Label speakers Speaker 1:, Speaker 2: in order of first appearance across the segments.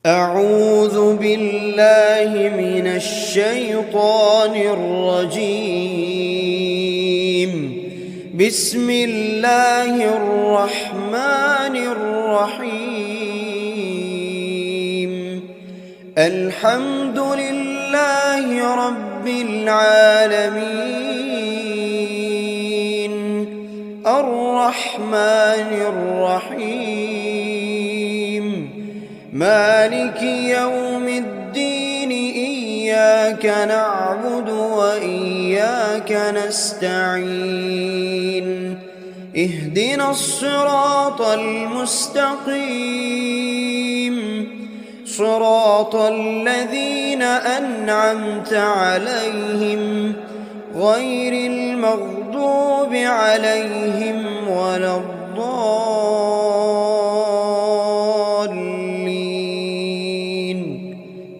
Speaker 1: أعوذ بالله من الشيطان الرجيم. بسم الله الرحمن الرحيم. الحمد لله رب العالمين، الرحمن الرحيم، مالك يوم الدين. إياك نعبد وإياك نستعين. اهدنا الصراط المستقيم، صراط الذين أنعمت عليهم غير المغضوب عليهم ولا الضالين.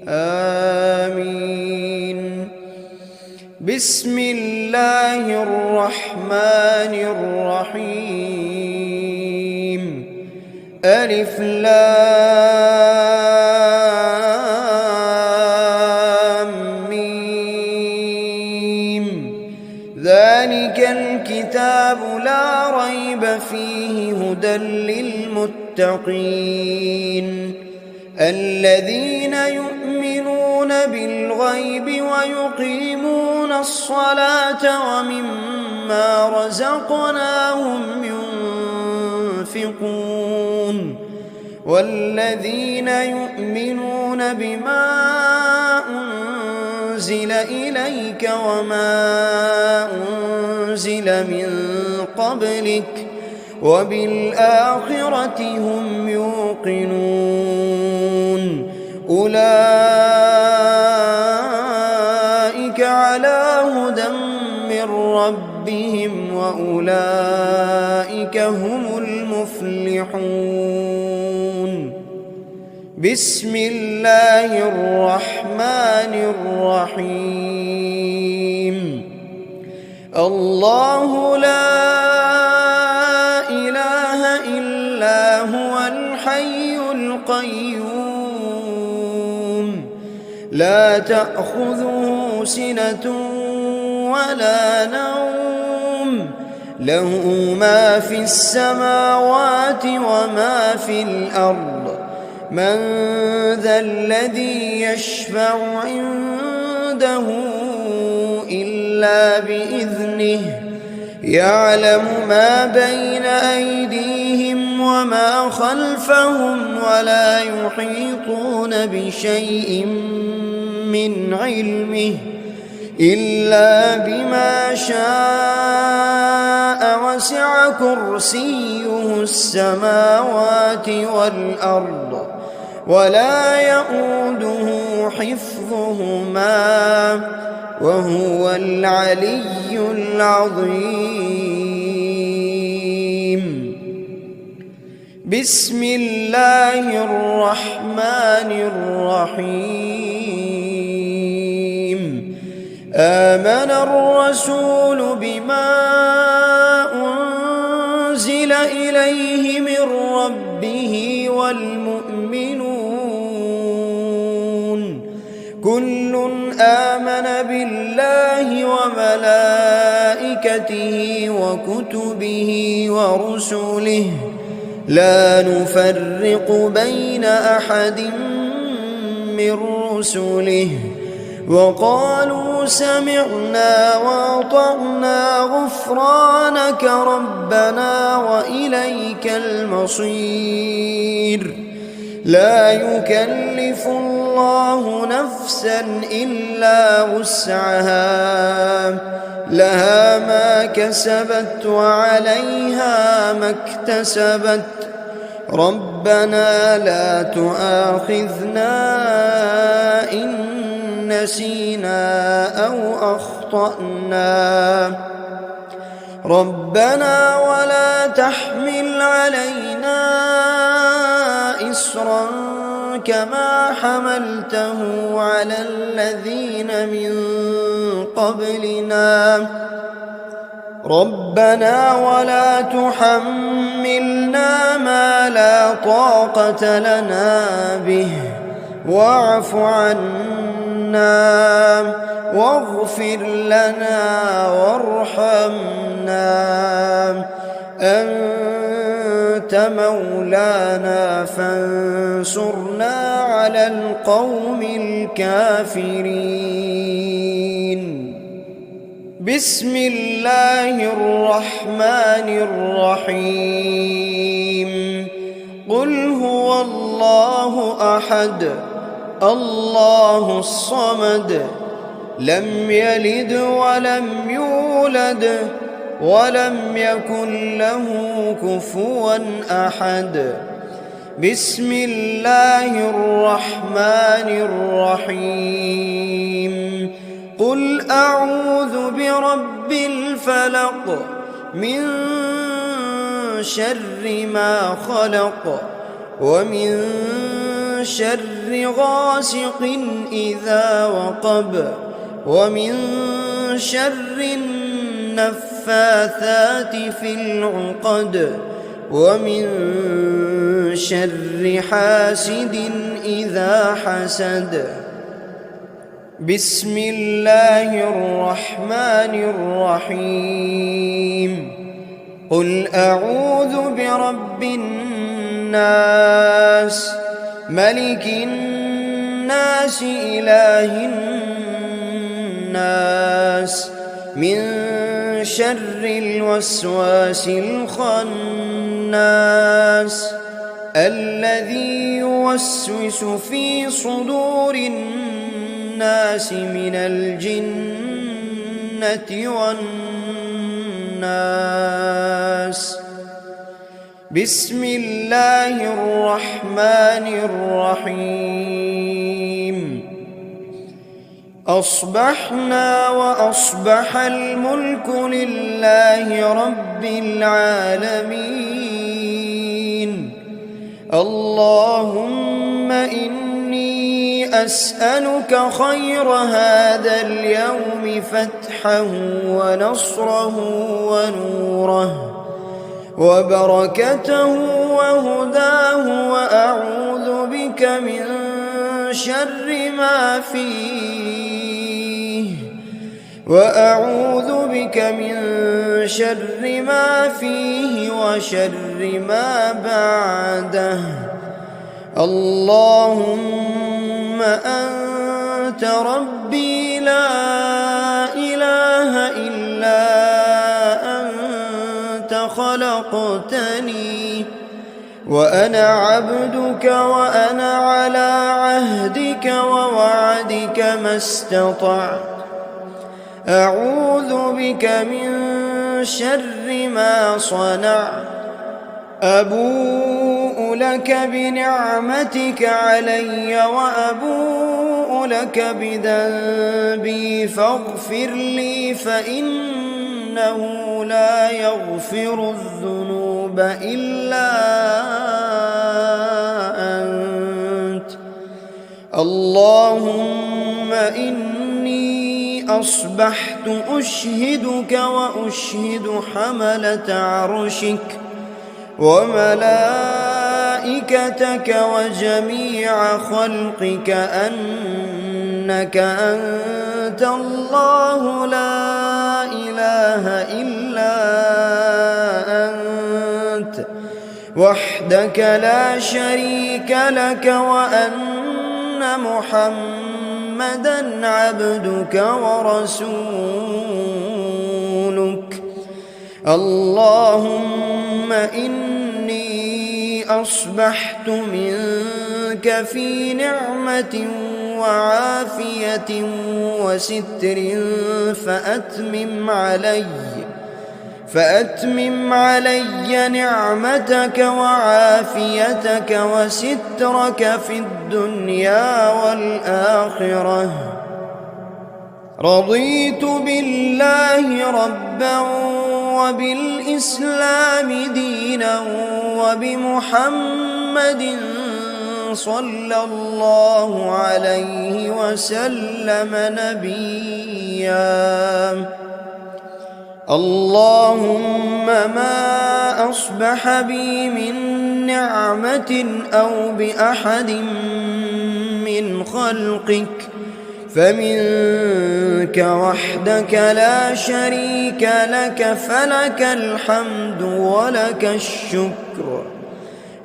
Speaker 1: آمين. بسم الله الرحمن الرحيم. ألف لام ميم. ذلك الكتاب لا ريب فيه هدى للمتقين، الذين يؤمنون بالغيب ويقيمون الصلاة ومما رزقناهم ينفقون، والذين يؤمنون بما أنزل إليك وما أنزل من قبلك وبالآخرة هم يوقنون. أولئك على هدى من ربهم وأولئك هم المفلحون. بسم الله الرحمن الرحيم. الله لا إله إلا هو الحي القيوم، لا تأخذه سنة ولا نوم، له ما في السماوات وما في الأرض. من ذا الذي يشفع عنده إلا بإذنه، يعلم ما بين أيديهم وما خلفهم ولا يحيطون بشيء من علمه إلا بما شاء، وسع كرسيه السماوات والأرض ولا يؤوده حفظهما وهو العلي العظيم. بسم الله الرحمن الرحيم. آمن الرسول بما أنزل إليه من ربه والمؤمنون، كل آمن بالله وملائكته وكتبه ورسله، لا نفرق بين أحد من رسله، وقالوا سمعنا وأطعنا غفرانك ربنا وإليك المصير. لا يكلف الله نفسا إلا وسعها، لها ما كسبت وعليها ما اكتسبت. ربنا لا تؤاخذنا إن نسينا أو أخطأنا، ربنا ولا تحمل علينا إصرا كما حملته على الذين من قبلنا، ربنا ولا تحملنا ما لا طاقة لنا به واعف عنا واغفر لنا وارحمنا أنت مولانا فانصرنا على القوم الكافرين. بسم الله الرحمن الرحيم. قل هو الله أحد الله الصمد لم يلد ولم يولد ولم يكن له كفوا أحد. بسم الله الرحمن الرحيم. قل أعوذ برب الفلق من شر ما خلق ومن شر غاسق إذا وقب ومن شر النفاثات في العقد ومن شر حاسد إذا حسد. بسم الله الرحمن الرحيم. قل أعوذ برب الناس ملك الناس إله الناس من شر الوسواس الخناس الذي يوسوس في صدور الناس من الجنة والناس. بسم الله الرحمن الرحيم. أصبحنا وأصبح الملك لله رب العالمين. اللهم إني أسألك خير هذا اليوم فتحه ونصره ونوره وبركته وهداه وأعوذ بك من شر ما فيه وشر ما بعده. اللهم أنت ربي لا إله إلا أنت خلقتني وأنا عبدك وأنا على عهدك ووعدك ما استطعت. أعوذ بك من شر ما صنعت. أبوء لك بنعمتك علي وأبوء لك بذنبي فاغفر لي فإنه لا يغفر الذنوب إلا أنت. اللهم إني أصبحت أشهدك وأشهد حملة عرشك وملائكتك وجميع خلقك أنك أنت الله لا إله إلا أنت وحدك لا شريك لك وأن محمدًا عبدك ورسولك. اللهم إني أصبحت منك في نعمة وعافية وستر فأتمم علي نعمتك وعافيتك وسترك في الدنيا والآخرة. رضيت بالله ربا وبالإسلام دينا وبمحمد صلى الله عليه وسلم نبيا. اللهم ما أصبح بي من نعمة أو بأحد من خلقك فمنك وحدك لا شريك لك، فلك الحمد ولك الشكر.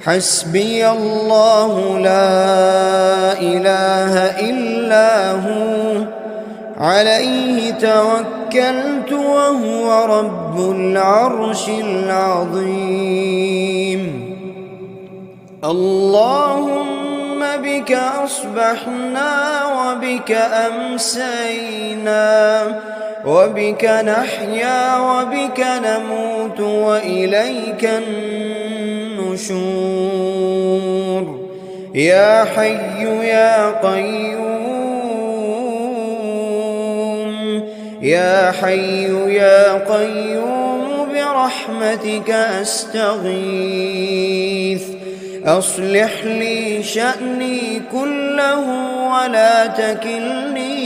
Speaker 1: حسبي الله لا إله إلا هو، عليه توكلت وهو رب العرش العظيم. اللهم بك أصبحنا وبك أمسينا، وبك نحيا وبك نموت وإليك النشور. يا حي يا قيوم، يا حي يا قيوم برحمتك أستغيث. أصلح لي شأني كله ولا تكلني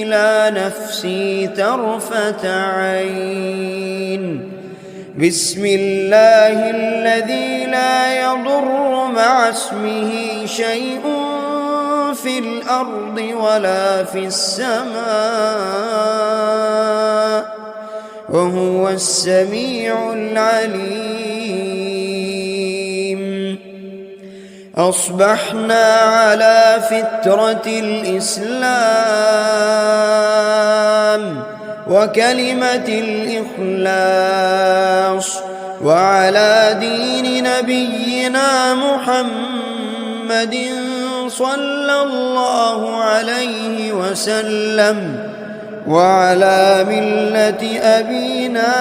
Speaker 1: إلى نفسي طرفة عين. بسم الله الذي لا يضر مع اسمه شيء في الأرض ولا في السماء، وهو السميع العليم. أصبحنا على فطرة الإسلام وكلمة الإخلاص، وعلى دين نبينا محمد صلى الله عليه وسلم، وعلى ملة أبينا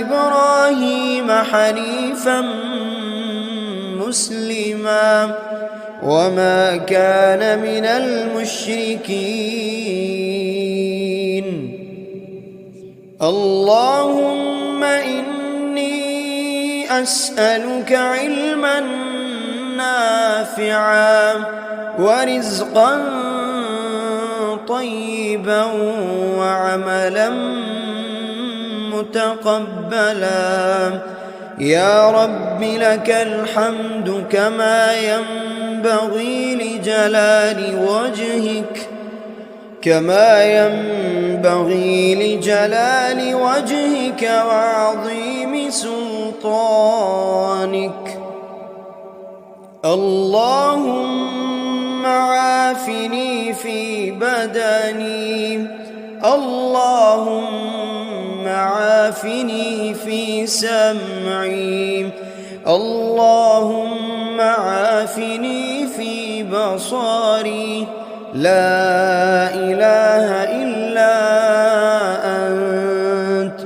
Speaker 1: إبراهيم حنيفا مسلما وما كان من المشركين. اللهم إني أسألك علما نافعا ورزقا طيبا وعملا متقبلا. يا رب لك الحمد كما ينبغي لجلال وجهك وعظيم سلطانك. اللهم عافني في بدني، اللهم عافني في سمعي، اللهم عافني في بصري. لا إله إلا أنت.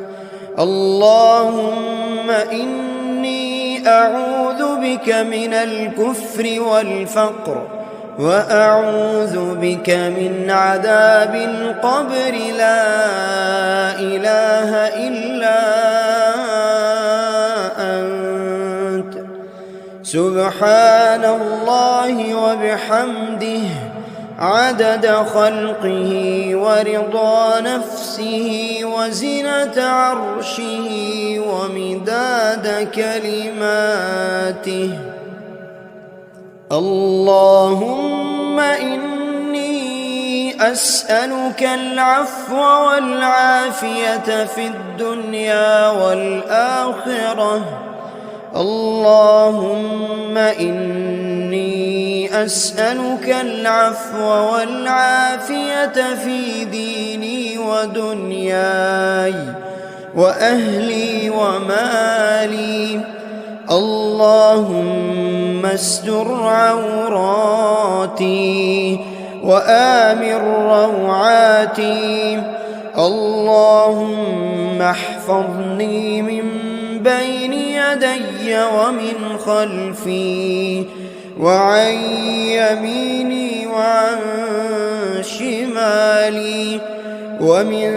Speaker 1: اللهم إني أعوذ بك من الكفر والفقر، وأعوذ بك من عذاب القبر. لا إله إلا أنت. سبحان الله وبحمده عدد خلقه ورضا نفسه وزنة عرشه ومداد كلماته. اللهم إني أسألك العفو والعافية في الدنيا والآخرة. اللهم إني أسألك العفو والعافية في ديني ودنياي وأهلي ومالي. اللهم استر عوراتي وآمن روعاتي. اللهم احفظني من بين يدي ومن خلفي وعن يميني وعن شمالي ومن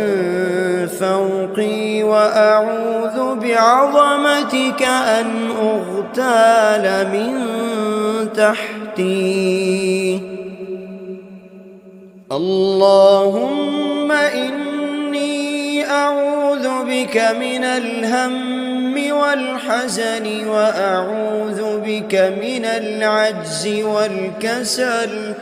Speaker 1: فوقي، وأعوذ بعظمتك أن أغتال من تحتي. اللهم إني أعوذ بك من الهم والحزن، وأعوذ بك من العجز والكسل،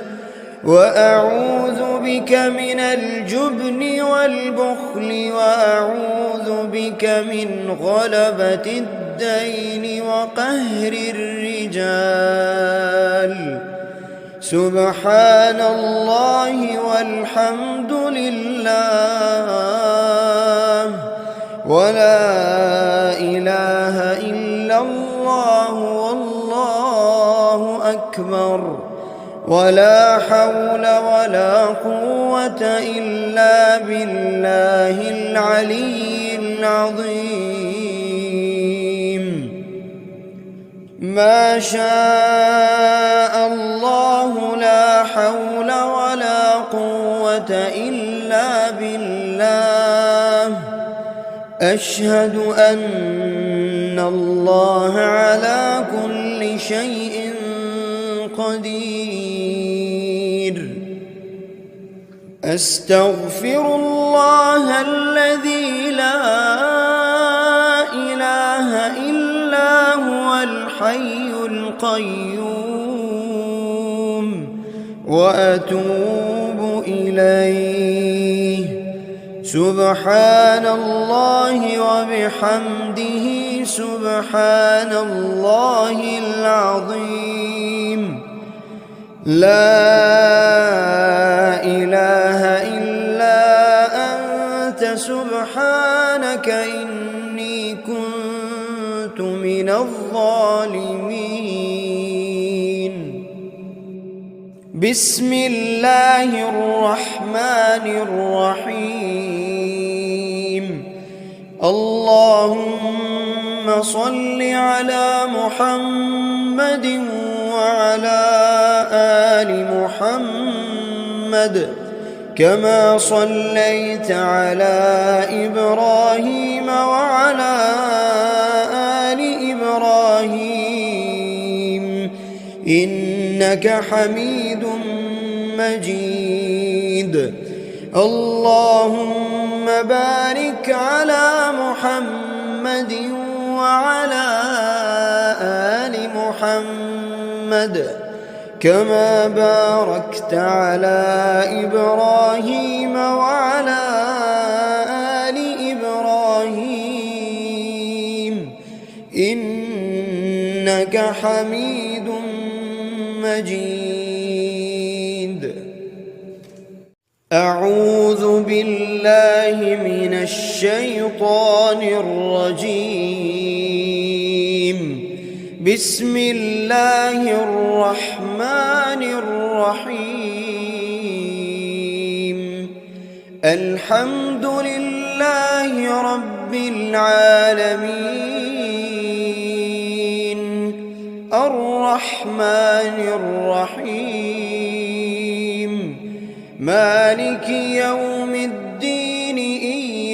Speaker 1: وأعوذ بك من الجبن والبخل وأعوذ بك من غلبة الدين وقهر الرجال. سبحان الله والحمد لله ولا إله إلا الله والله أكبر ولا حول ولا قوة إلا بالله العلي العظيم. ما شاء الله لا حول ولا قوة إلا بالله. أشهد أن الله على كل شيء قدير. أستغفر الله الذي لا إله إلا هو الحي القيوم وأتوب إليه. سبحان الله وبحمده سبحان الله العظيم. لا إله إلا أنت سبحانك إني كنت من الظالمين. بسم الله الرحمن الرحيم. اللهم صل على محمد وعلى آل محمد كما صليت على إبراهيم وعلى آل إبراهيم إنك حميد مجيد. اللهم بارك على محمد وعلى آل محمد كما باركت على إبراهيم وعلى آل إبراهيم إنك حميد مجيد. أعوذ بالله من الشيطان الرجيم. بسم الله الرحمن الرحيم. الحمد لله رب العالمين الرحمن الرحيم مالك يوم الدين.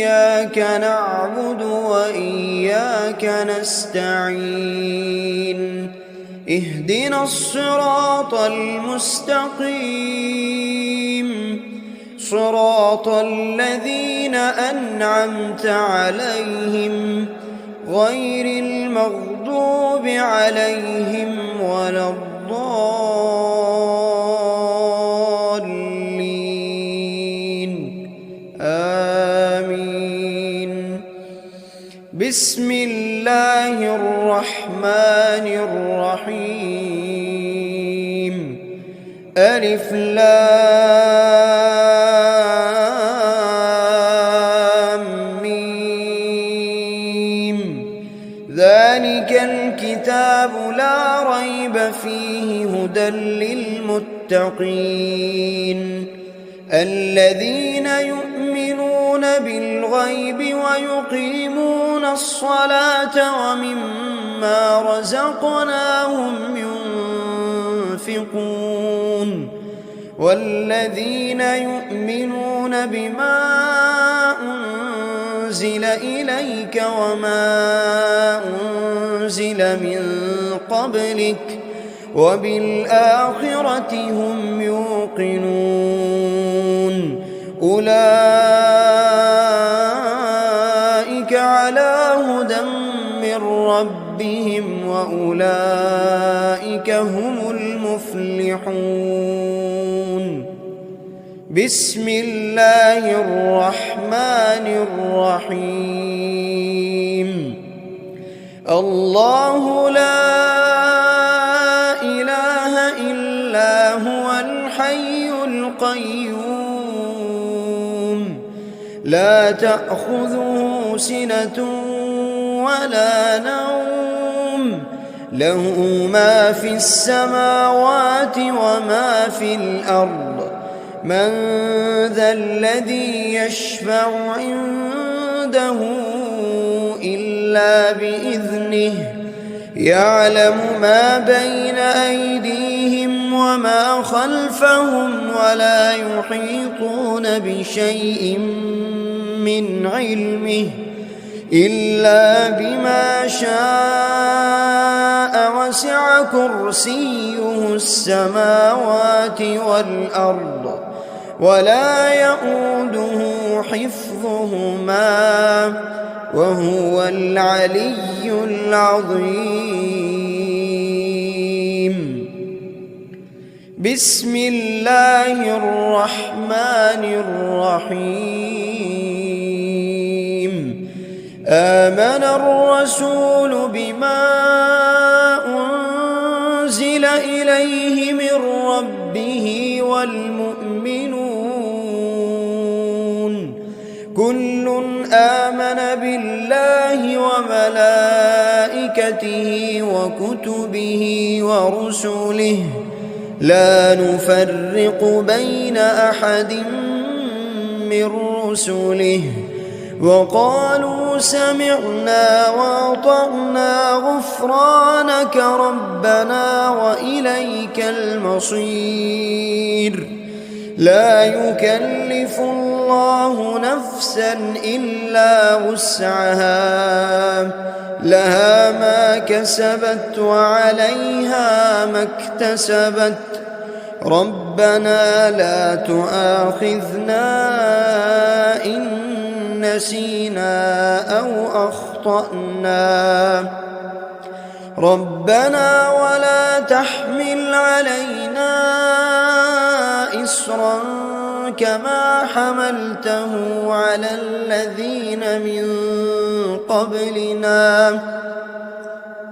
Speaker 1: إياك نعبد وإياك نستعين. اهدنا الصراط المستقيم صراط الذين أنعمت عليهم غير المغضوب عليهم ولا الضالين. آمين. بسم الله الرحمن الرحيم. ألف لام ميم. ذلك الكتاب لا ريب فيه هدى للمتقين الذين يؤمنون بالغيب ويقيمون الصلاة ومما رزقناهم ينفقون والذين يؤمنون بما أنزل إليك وما أنزل من قبلك وبالآخرة هم يوقنون. أولئك على هدى من ربهم وأولئك هم المفلحون. بسم الله الرحمن الرحيم الله لا إله إلا هو الحي القيوم لا تأخذه سنة ولا نوم له ما في السماوات وما في الأرض من ذا الذي يشفع عنده إلا بإذنه يعلم ما بين أيديهم وما خلفهم ولا يحيطون بشيء من علمه إلا بما شاء وسع كرسيه السماوات والأرض ولا يؤوده حفظهما وهو العلي العظيم بسم الله الرحمن الرحيم آمن الرسول بما أنزل إليه من ربه والمؤمنون كل آمن بالله وملائكته وكتبه ورسله لا نفرق بين أحد من رسله وقالوا سمعنا وأطعنا غفرانك ربنا وإليك المصير لا يكلف الله نفسا إلا وسعها لها ما كسبت وعليها ما اكتسبت ربنا لا تؤاخذنا إن نسينا أو أخطأنا ربنا ولا تحمل علينا إصرا كما حملته على الذين من قبلنا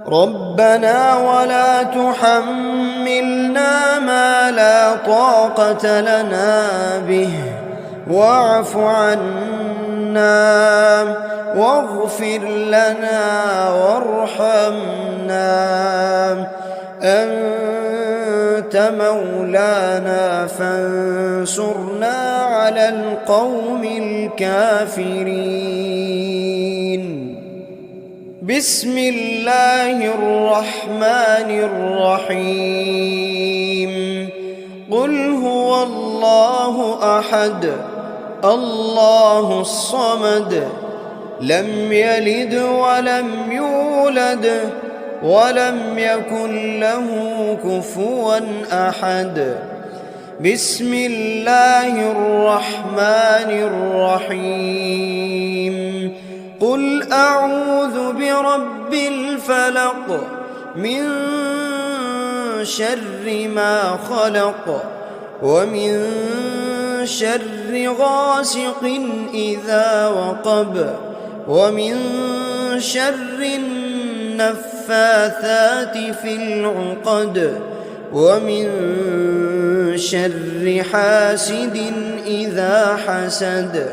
Speaker 1: ربنا ولا تحملنا ما لا طاقة لنا به واعف عنا واغفر لنا وارحمنا أنت مولانا فانصرنا على القوم الكافرين بسم الله الرحمن الرحيم قل هو الله أحد الله الصمد لم يلد ولم يولد ولم يكن له كفوا أحد بسم الله الرحمن الرحيم قل أعوذ برب الفلق من شر ما خلق ومن شر غاسق إذا وقب ومن شر النفاثات في العقد ومن شر حاسد إذا حسد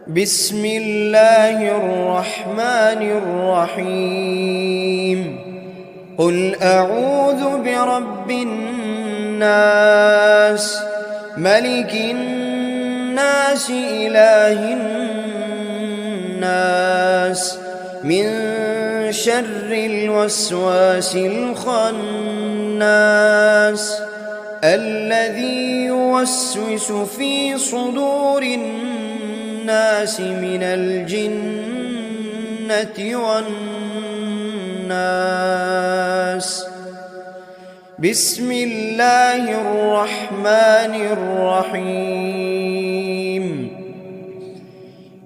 Speaker 1: بسم الله الرحمن الرحيم قل أعوذ برب الناس ملك الناس إله الناس من شر الوسواس الخناس الذي يوسوس في صدور الناس من الجنة والناس بسم الله الرحمن الرحيم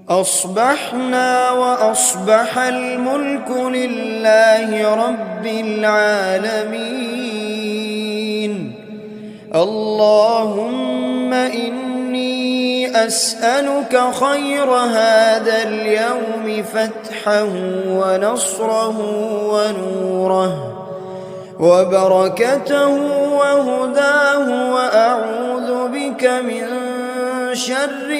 Speaker 1: أصبحنا وأصبح الملك لله رب العالمين اللهم إني أسألك خير هذا اليوم فتحه ونصره ونوره وبركته وهداه، وأعوذ بك من شر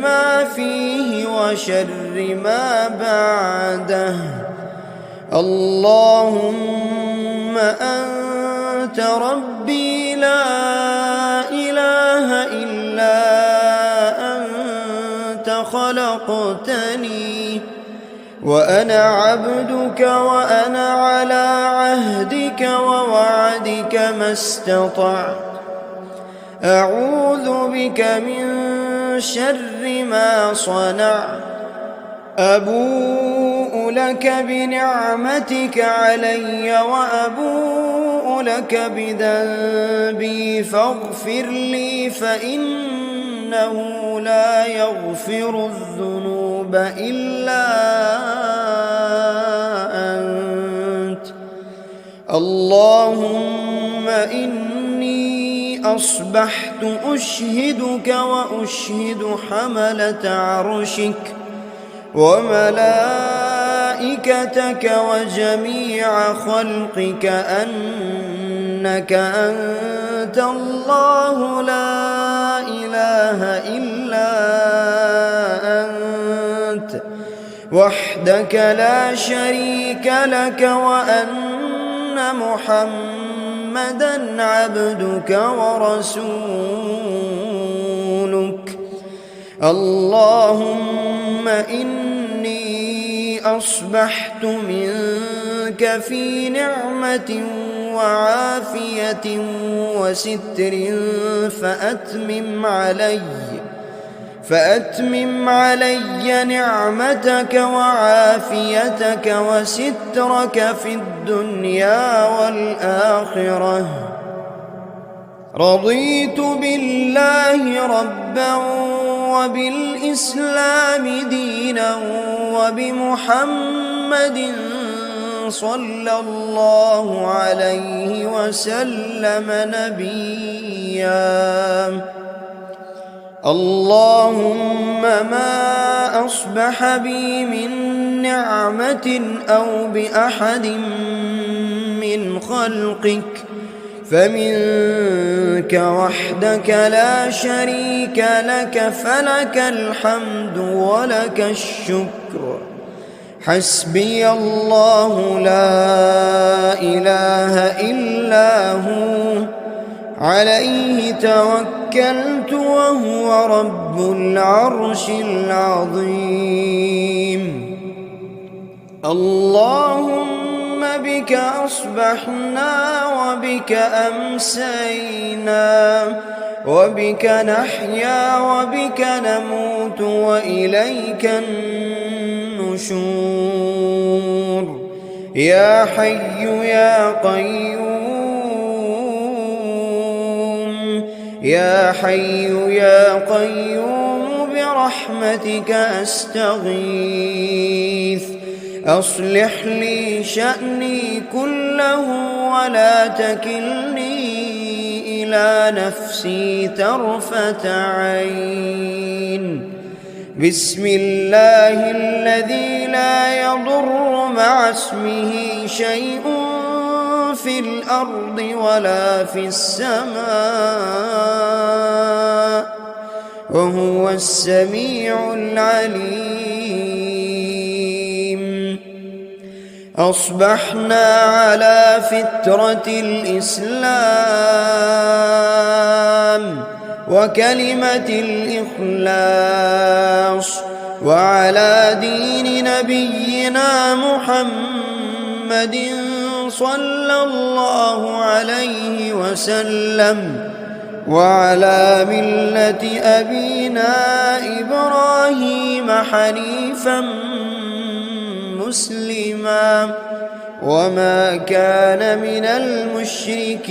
Speaker 1: ما فيه وشر ما بعده. اللهم أنت ربي لا إله إلا أنت خلقتني وأنا عبدك وأنا على عهدك ووعدك ما استطعت. أعوذ بك من شر ما صنعت. أبوء لك بنعمتك علي وأبوء لك بذنبي فاغفر لي، فإنه لا يغفر الذنوب إلا أنت. اللهم إني أصبحت أشهدك وأشهد حملة عرشك وملائكتك وجميع خلقك أنك أنت الله لا إله إلا أنت وحدك لا شريك لك، وأن محمدًا عبدك ورسولك. اللهم إني أصبحت منك في نعمة وعافية وستر فأتمم علي نعمتك وعافيتك وسترك في الدنيا والآخرة. رضيت بالله ربا وبالإسلام دينا وبمحمد صلى الله عليه وسلم نبيا. اللهم ما أصبح بي من نعمة أو بأحد من خلقك فمنك وحدك لا شريك لك، فلك الحمد ولك الشكر. حسبي الله لا إله إلا هو عليه توكلت وهو رب العرش العظيم. اللهم بك أصبحنا وبك أمسينا وبك نحيا وبك نموت وإليك النشور. يا حي يا قيوم، يا حي يا قيوم برحمتك أستغيث. أصلح لي شأني كله ولا تكلني إلى نفسي طرفة عين. بسم الله الذي لا يضر مع اسمه شيء في الأرض ولا في السماء وهو السميع العليم. أصبحنا على فطرة الإسلام وكلمة الإخلاص وعلى دين نبينا محمد صلى الله عليه وسلم وعلى ملة أبينا إبراهيم حنيفا مسلما وما كان من المشركين.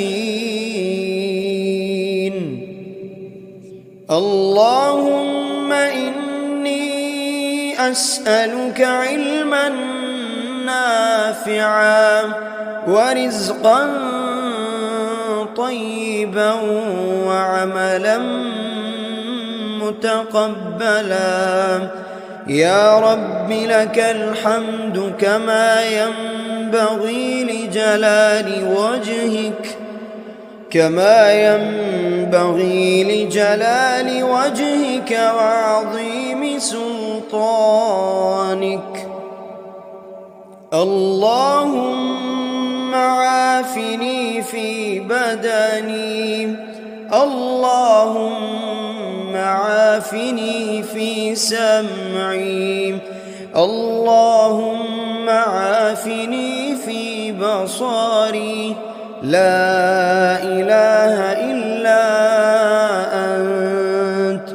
Speaker 1: اللهم إني أسألك علما نافعا نافعا ورزقا طيبا وعملا متقبلا. يا رب لك الحمد كما ينبغي لجلال وجهك وعظيم سلطانك. اللهم عافني في بدني، اللهم عافني في سمعي، اللهم عافني في بصري. لا إله إلا أنت.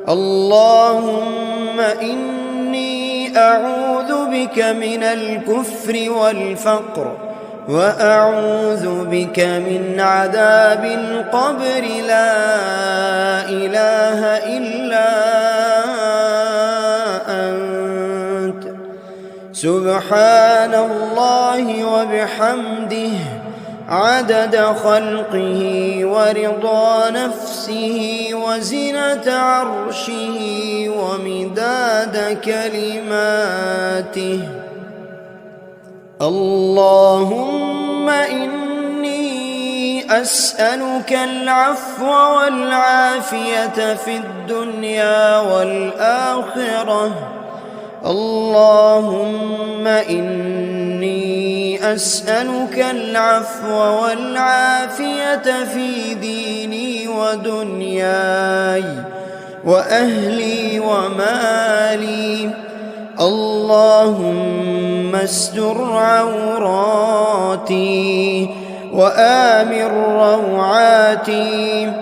Speaker 1: اللهم إني أعوذ بك من الكفر والفقر، وأعوذ بك من عذاب القبر. لا إله إلا أنت. سبحان الله وبحمده عدد خلقه ورضا نفسه وزنة عرشه ومداد كلماته. اللهم إني أسألك العفو والعافية في الدنيا والآخرة. اللهم إني أسألك العفو والعافية في ديني ودنياي وأهلي ومالي. اللهم استر عوراتي وآمن روعاتي.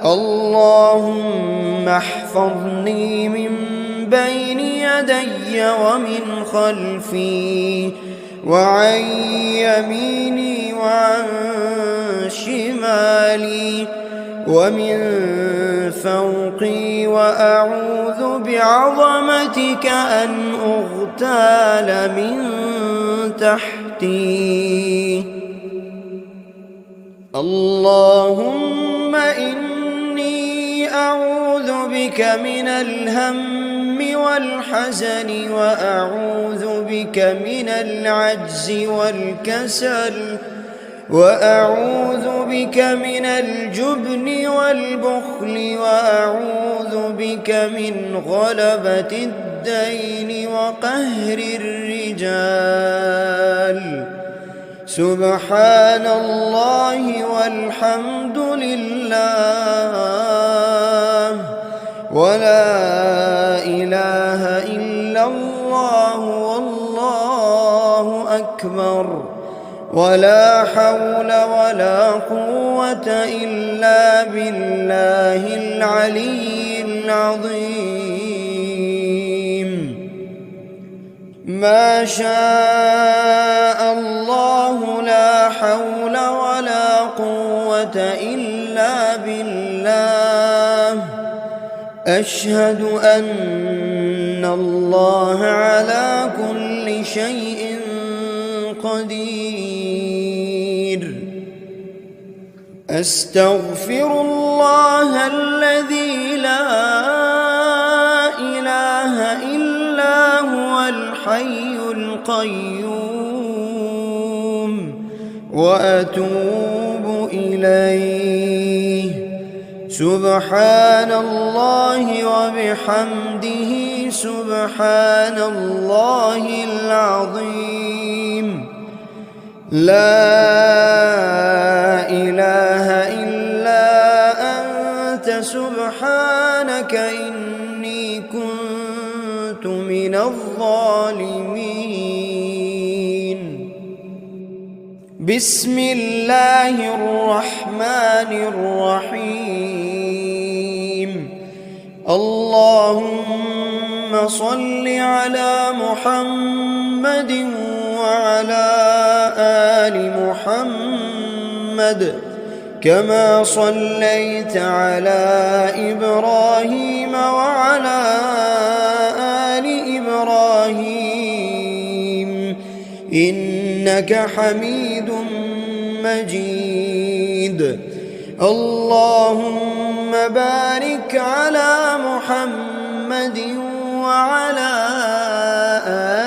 Speaker 1: اللهم احفظني من بين يدي ومن خلفي وعن يميني وعن شمالي ومن فوقي، وأعوذ بعظمتك أن أغتال من تحتي. اللهم إني أعوذ بك من الهم والحزن، وأعوذ بك من العجز والكسل، وأعوذ بك من الجبن والبخل، وأعوذ بك من غلبة الدين وقهر الرجال. سبحان الله والحمد لله ولا إله إلا الله والله أكبر، ولا حول ولا قوة إلا بالله العلي العظيم. ما شاء الله لا حول ولا قوة إلا بالله. أشهد أن الله على كل شيء قدير. أستغفر الله الذي لا إله إلا هو الحي القيوم، وأتوب إليه. سبحان الله وبحمده سبحان الله العظيم. لا إله إلا أنت سبحانك إني كنت من الظالمين. بسم الله الرحمن الرحيم. اللهم صل على محمد وعلى آل محمد كما صليت على إبراهيم وعلى آل إبراهيم إنك حميد مجيد. اللهم بارك على محمد وعلى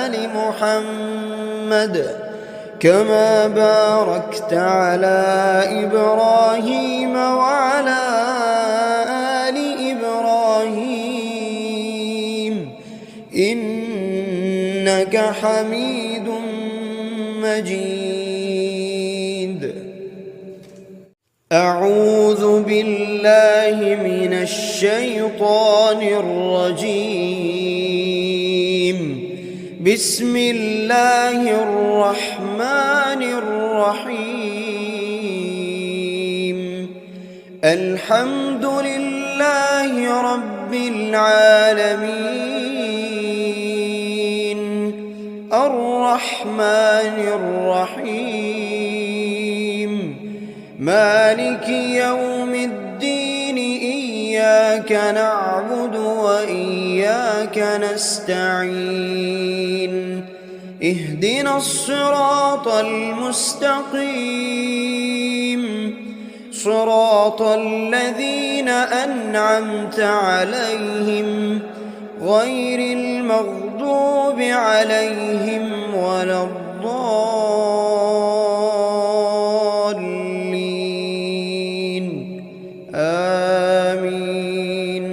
Speaker 1: آل محمد كما باركت على إبراهيم وعلى آل إبراهيم إنك حميد مجيد. أعوذ بالله من الشيطان الرجيم. بسم الله الرحمن الرحيم. الحمد لله رب العالمين الرحمن الرحيم مالك يوم الدين إياك نعبد وإياك نستعين اهدنا الصراط المستقيم صراط الذين أنعمت عليهم غير المغضوب عليهم ولا الضالين آمين.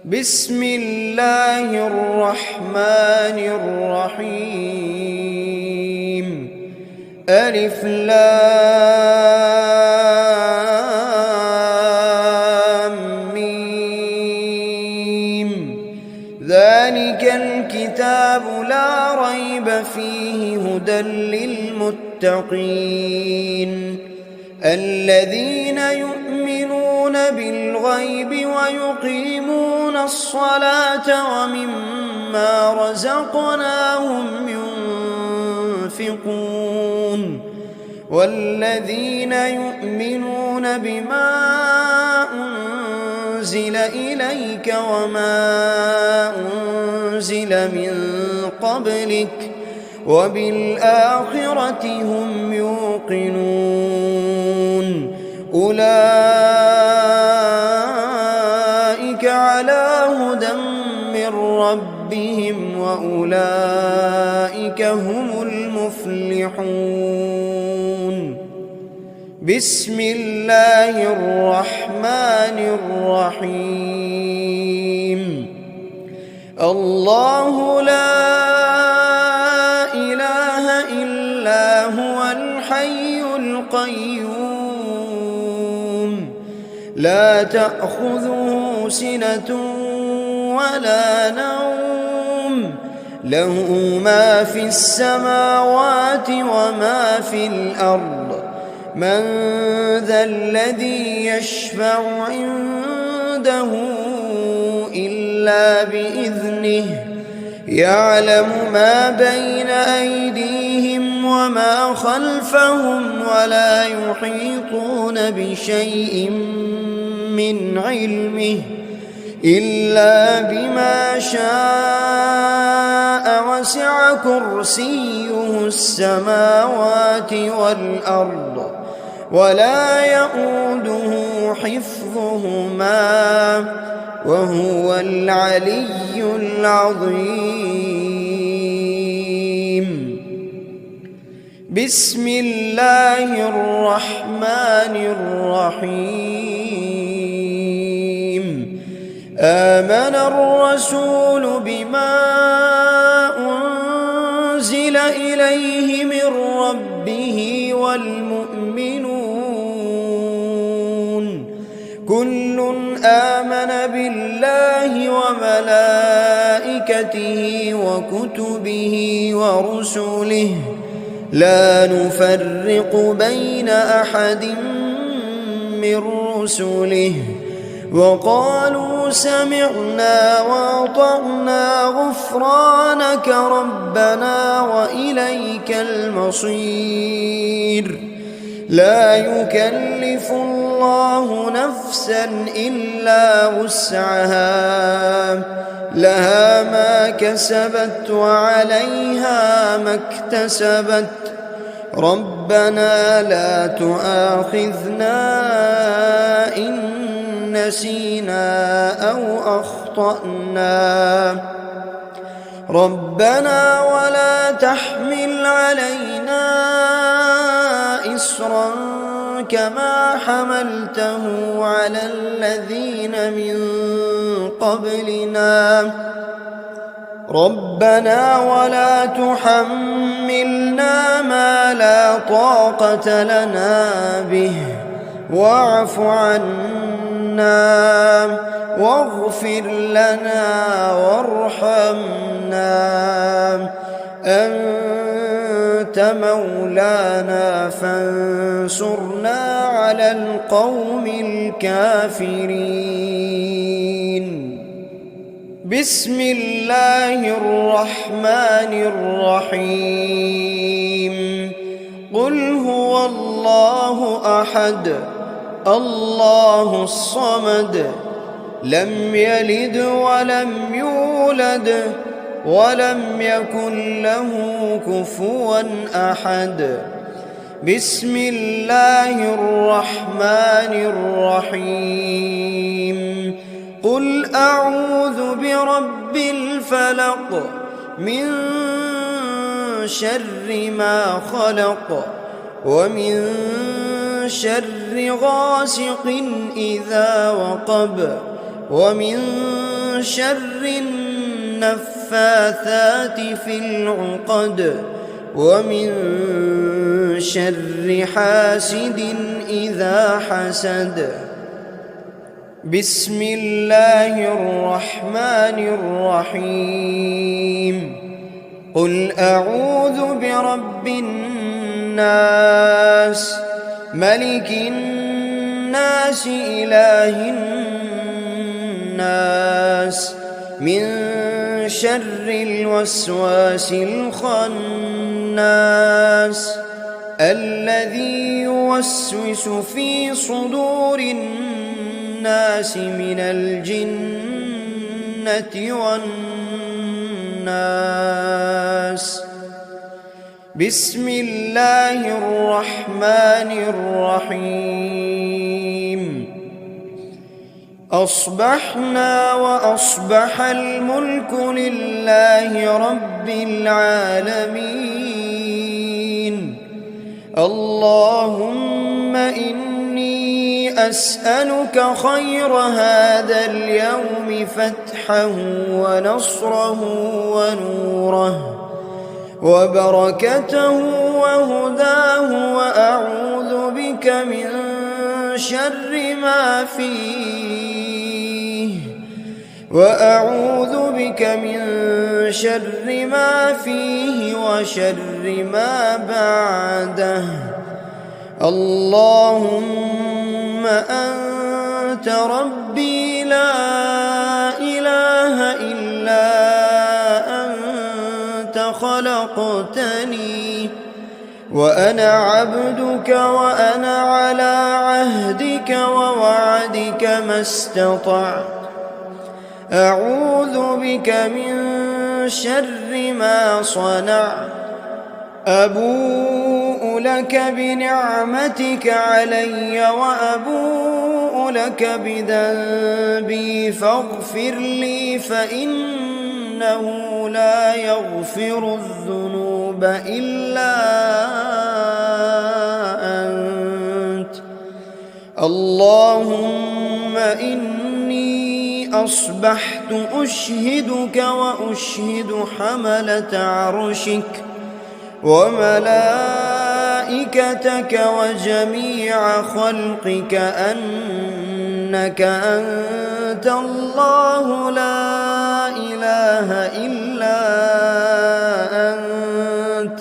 Speaker 1: بسم الله الرحمن الرحيم. ألف لام ميم. ذلك الكتاب لا ريب فيه هدى للمتقين الذين يؤمنون بالغيب ويقيمون الصلاة ومما رزقناهم ينفقون والذين يؤمنون بما أنزل إليك وما أنزل من قبلك وبالآخرة هم يوقنون أولئك على هدى من ربهم وأولئك هم المفلحون. بسم الله الرحمن الرحيم. الله لا إله إلا هو الحي القيوم لا تأخذه سنة ولا نوم له ما في السماوات وما في الأرض من ذا الذي يشفع عنده إلا بإذنه يعلم ما بين أيديهم وما خلفهم ولا يحيطون بشيء من علمه إلا بما شاء وسع كرسيه السماوات والأرض ولا يؤوده حفظهما وهو العلي العظيم. بسم الله الرحمن الرحيم. آمن الرسول بما أنزل إليه من ربه والمؤمنون كل آمن بالله وملائكته وكتبه ورسله لا نفرق بين أحد من رسله وقالوا سمعنا وأطعنا غفرانك ربنا وإليك المصير. لا يكلف الله نفسا إلا وسعها لها ما كسبت وعليها ما اكتسبت. ربنا لا تؤاخذنا إن نسينا أو أخطأنا. ربنا ولا تحمل علينا إصرا كما حملته على الذين من قبلنا. ربنا ولا تحملنا ما لا طاقة لنا به واعف عنا واغفر لنا وارحمنا أنت مولانا فانصرنا على القوم الكافرين. بسم الله الرحمن الرحيم. قل هو الله أحد الله الصمد لم يلد ولم يولد ولم يكن له كفوا أحد. بسم الله الرحمن الرحيم. قل أعوذ برب الفلق من شر ما خلق ومن شر غاسق إذا وقب ومن شر النفاثات في العقد ومن شر حاسد إذا حسد. بسم الله الرحمن الرحيم. قل أعوذ برب الناس ملك الناس إله الناس من شر الوسواس الخناس الذي يوسوس في صدور الناس من الجنة والناس. بسم الله الرحمن الرحيم. أصبحنا وأصبح الملك لله رب العالمين. اللهم إني أسألك خير هذا اليوم فتحه ونصره ونوره وبركته وهداه وأعوذ بك من شر ما فيه وشر ما بعده. اللهم أنت ربي لا إله إلا أنت خلقتني وأنا عبدك وأنا على عهدك ووعدك ما استطعت. أعوذ بك من شر ما صنعت. أبوء لك بنعمتك علي وأبوء لك بذنبي فاغفر لي فإنه لا يغفر الذنوب إلا أنت. اللهم إني أصبحت أشهدك وأشهد حملة عرشك وملائكتك وجميع خلقك أنك أنت الله لا إله إلا أنت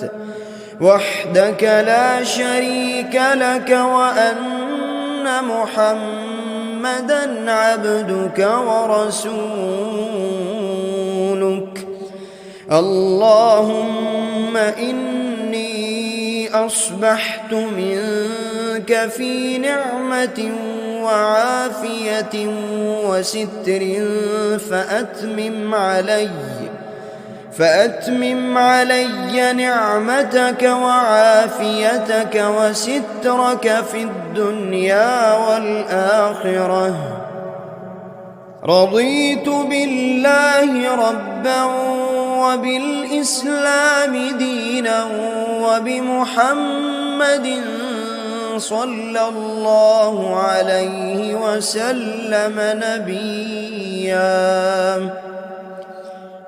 Speaker 1: وحدك لا شريك لك وأن محمدًا عبدك ورسولك. اللهم إني أصبحت منك في نعمة وعافية وستر فأتمم علي نعمتك وعافيتك وسترك في الدنيا والآخرة. رضيت بالله ربا وبالإسلام دينا وبمحمد صلى الله عليه وسلم نبيا.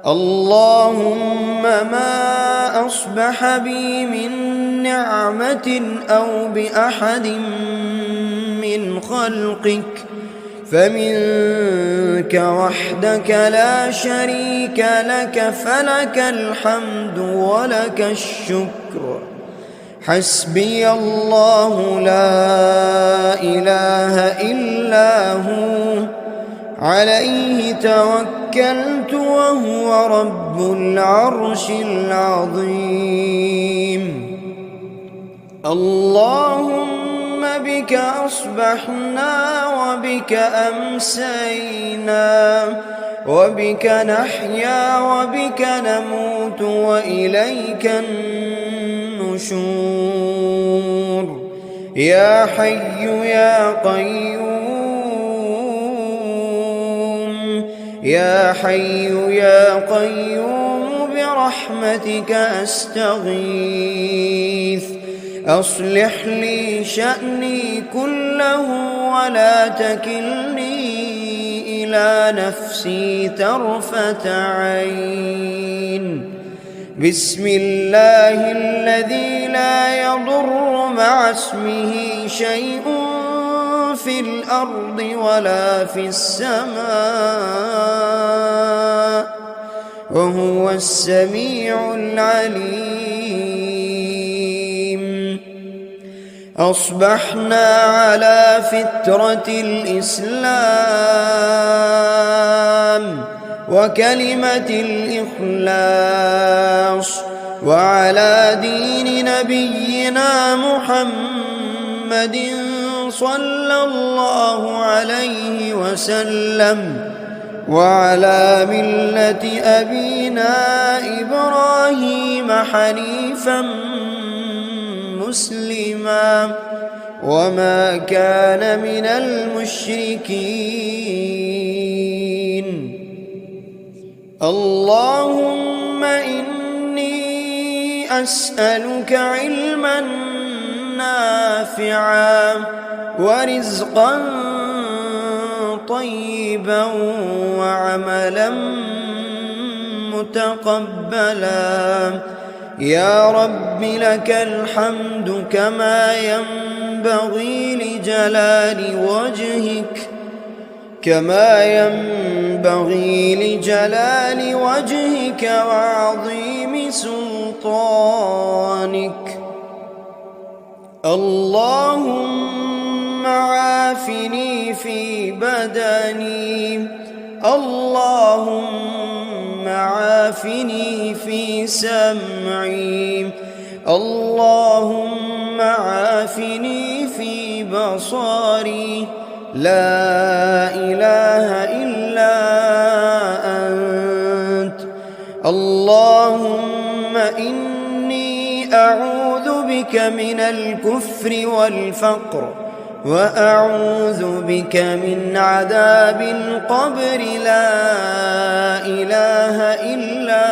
Speaker 1: اللهم ما أصبح بي من نعمة أو بأحد من خلقك فمنك وحدك لا شريك لك، فلك الحمد ولك الشكر. حسبي الله لا إله إلا هو، عليه توكلت وهو رب العرش العظيم. اللهم بك أصبحنا وبك أمسينا وبك نحيا وبك نموت وإليك النشور. يا حي يا قيوم، يا حي يا قيوم برحمتك أستغيث. أصلح لي شأني كله ولا تكلني إلى نفسي طرفة عين. بسم الله الذي لا يضر مع اسمه شيء في الأرض ولا في السماء وهو السميع العليم. أصبحنا على فطرة الإسلام وكلمة الإخلاص وعلى دين نبينا محمد صلى الله عليه وسلم وعلى ملة أبينا إبراهيم حنيفا مسلما وما كان من المشركين. اللهم إني أسألك علما نافعا ورزقا طيبا وعملا متقبلا. يا رب لك الحمد كما ينبغي لجلال وجهك وعظيم سلطانك. اللهم عافني في بدني، اللهم عافني في سمعي، اللهم عافني في بصري. لا إله إلا أنت. اللهم إني أعوذ بك من الكفر والفقر وأعوذ بك من عذاب القبر. لا إله إلا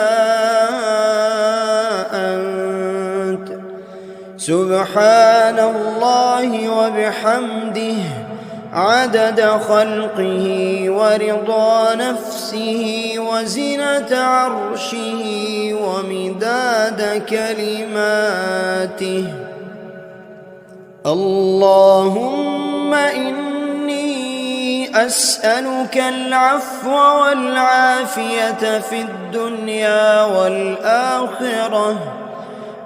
Speaker 1: أنت. سبحان الله وبحمده عدد خلقه ورضا نفسه وزنة عرشه ومداد كلماته. اللهم إني أسألك العفو والعافية في الدنيا والآخرة.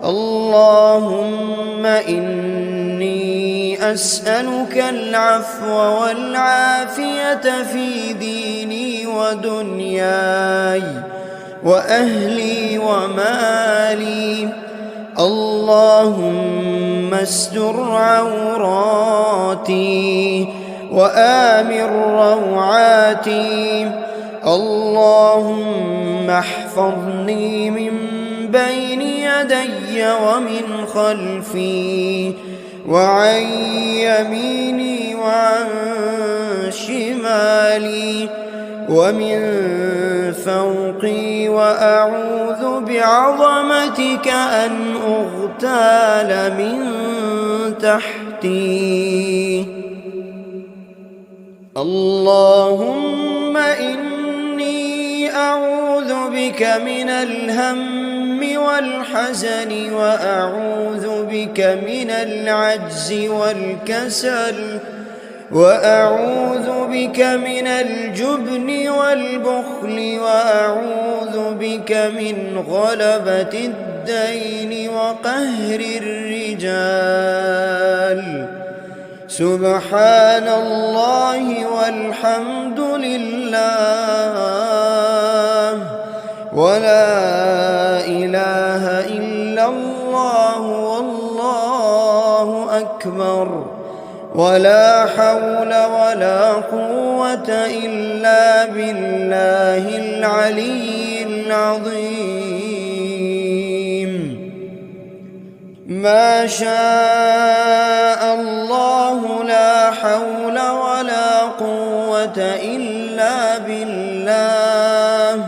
Speaker 1: اللهم إني أسألك العفو والعافية في ديني ودنياي وأهلي ومالي. اللهم استر عوراتي وآمن روعاتي. اللهم احفظني من بين يدي ومن خلفي وعن يميني وعن شمالي ومن فوقي، وأعوذ بعظمتك أن أغتال من تحتي. اللهم إني أعوذ بك من الهم والحزن، وأعوذ بك من العجز والكسل، وأعوذ بك من الجبن والبخل، وأعوذ بك من غلبة الدين وقهر الرجال. سبحان الله والحمد لله ولا إله إلا الله والله أكبر، ولا حول ولا قوة إلا بالله العلي العظيم. ما شاء الله لا حول ولا قوة إلا بالله.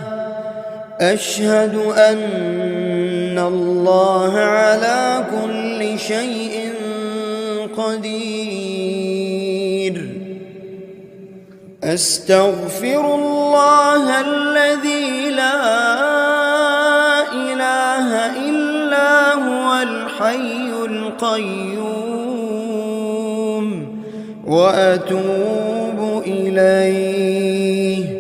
Speaker 1: أشهد أن الله على كل شيء قدير. أستغفر الله الذي لا إله إلا هو الحي القيوم، وأتوب إليه.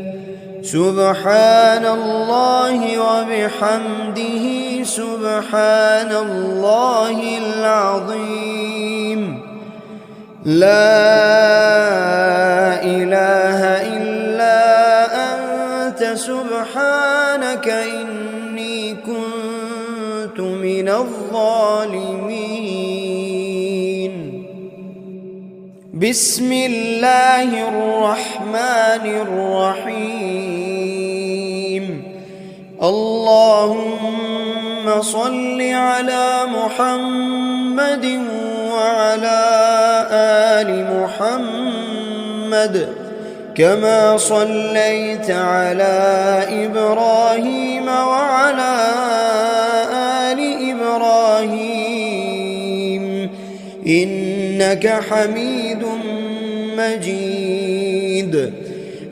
Speaker 1: سبحان الله وبحمده سبحان الله العظيم. لا إله إلا أنت سبحانك إني كنت من الظالمين. بسم الله الرحمن الرحيم. اللهم صل على محمد وعلى آل محمد كما صليت على إبراهيم وعلى آل إبراهيم إنك حميد مجيد.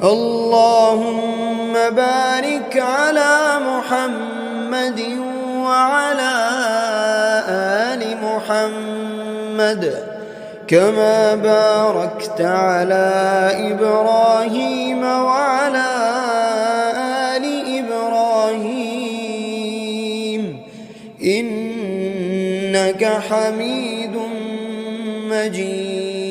Speaker 1: اللهم بارك على محمد وعلى آل محمد كما باركت على إبراهيم وعلى آل إبراهيم إنك حميد مجيد.